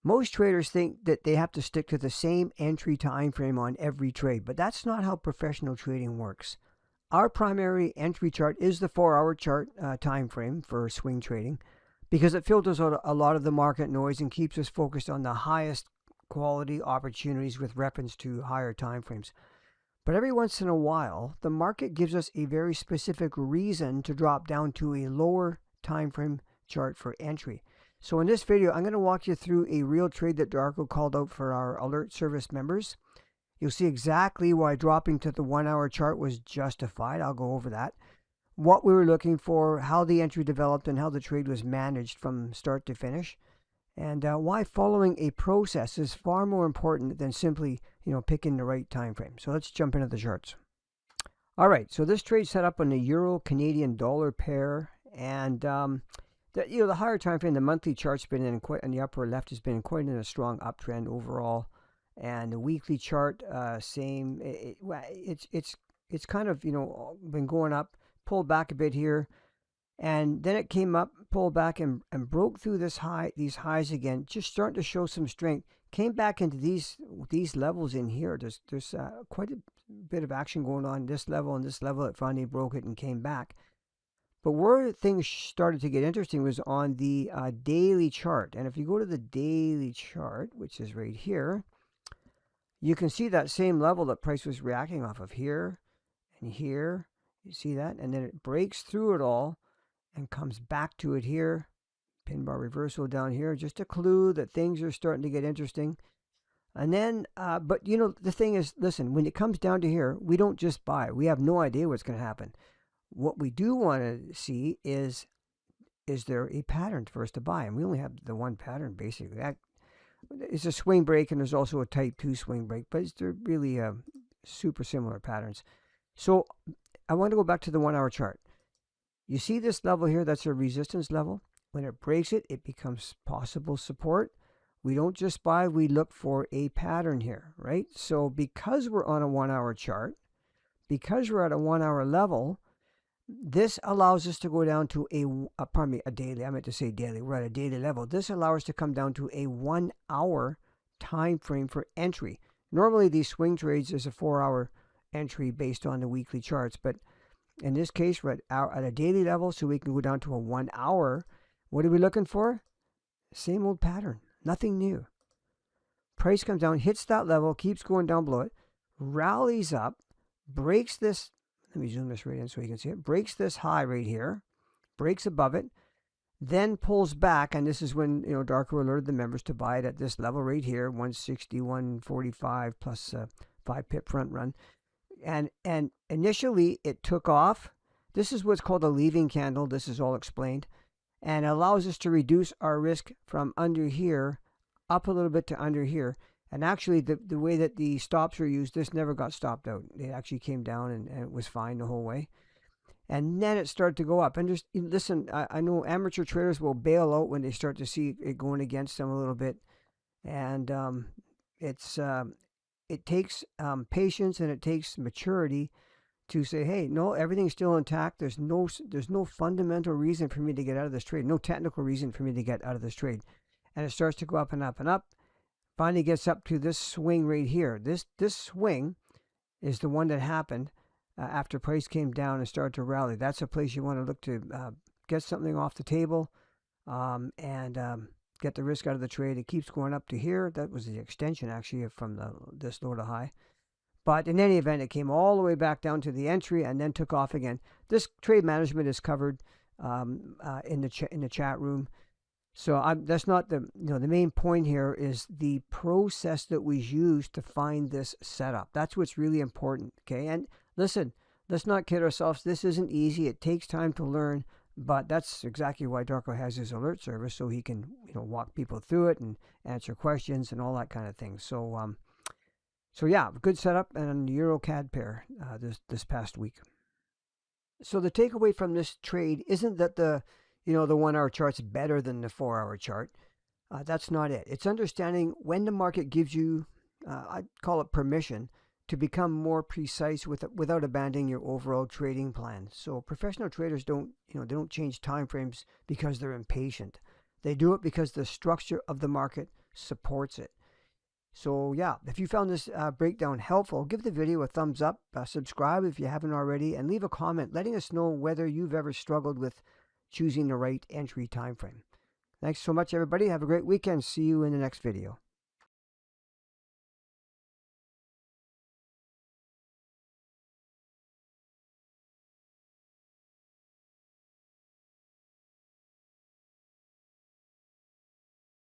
Most traders think that they have to stick to the same entry time frame on every trade, but that's not how professional trading works. Our primary entry chart is the 4-hour chart time frame for swing trading because it filters out a lot of the market noise and keeps us focused on the highest quality opportunities with reference to higher time frames. But every once in a while, the market gives us a very specific reason to drop down to a lower time frame chart for entry. So in this video, I'm going to walk you through a real trade that Darko called out for our alert service members. You'll see exactly why dropping to the 1-hour chart was justified. I'll go over that. What we were looking for, how the entry developed, and how the trade was managed from start to finish. And why following a process is far more important than simply, picking the right time frame. So let's jump into the charts. All right, so this trade set up on the Euro Canadian dollar pair, and the higher time frame, the monthly chart's been in quite on the upper left has been quite in a strong uptrend overall, and the weekly chart same. It's kind of been going up, pulled back a bit here. And then it came up, pulled back, and broke through these highs again, just starting to show some strength. Came back into these levels in here. There's quite a bit of action going on this level and this level. It finally broke it and came back. But where things started to get interesting was on the daily chart. And if you go to the daily chart, which is right here, you can see that same level that price was reacting off of here and here. You see that? And then it breaks through it all and comes back to it here. Pin bar reversal down here, just a clue that things are starting to get interesting. And then, but the thing is, listen, when it comes down to here, we don't just buy. We have no idea what's going to happen. What we do want to see is there a pattern for us to buy? And we only have the one pattern, basically. It's a swing break, and there's also a type 2 swing break, but they're really super similar patterns. So I want to go back to the 1-hour chart. You see this level here, that's a resistance level. When it breaks it, it becomes possible support. We don't just buy, we look for a pattern here, right? So because we're on a 1-hour chart, because we're at a 1-hour level, this allows us to go down to a daily. I meant to say daily. We're at a daily level. This allows us to come down to a 1-hour time frame for entry. Normally these swing trades is a 4-hour entry based on the weekly charts, but in this case, we're at a daily level, so we can go down to a 1-hour. What are we looking for? Same old pattern, nothing new. Price comes down, hits that level, keeps going down below it, rallies up, breaks this. Let me zoom this right in so you can see it. Breaks this high right here, breaks above it, then pulls back, and this is when Darko alerted the members to buy it at this level right here, 160, 145 plus 5 pip front run. And initially it took off. This is what's called a leaving candle. This is all explained, and allows us to reduce our risk from under here up a little bit to under here. And actually the way that the stops were used, this never got stopped out. It actually came down and it was fine the whole way. And then it started to go up. And just listen, I know amateur traders will bail out when they start to see it going against them a little bit. And it takes patience, and it takes maturity to say, hey, no, everything's still intact. There's no fundamental reason for me to get out of this trade. No technical reason for me to get out of this trade. And it starts to go up and up and up. Finally gets up to this swing right here. This swing is the one that happened after price came down and started to rally. That's a place you want to look to get something off the table and get the risk out of the trade. It keeps going up to here. That was the extension actually from this low to high. But in any event, it came all the way back down to the entry and then took off again. This trade management is covered in the chat room. So that's not the main point here is the process that was used to find this setup. That's what's really important. Okay, and listen, let's not kid ourselves. This isn't easy. It takes time to learn. But that's exactly why Darko has his alert service, so he can walk people through it and answer questions and all that kind of thing. So yeah, good setup and Euro CAD pair this past week. So the takeaway from this trade isn't that the 1-hour chart's better than the 4-hour chart. That's not it. It's understanding when the market gives you, I call it permission, to become more precise without abandoning your overall trading plan. So professional traders don't change time frames because they're impatient. They do it because the structure of the market supports it. So yeah, if you found this breakdown helpful, give the video a thumbs up, subscribe if you haven't already, and leave a comment letting us know whether you've ever struggled with choosing the right entry time frame. Thanks so much, everybody. Have a great weekend. See you in the next video.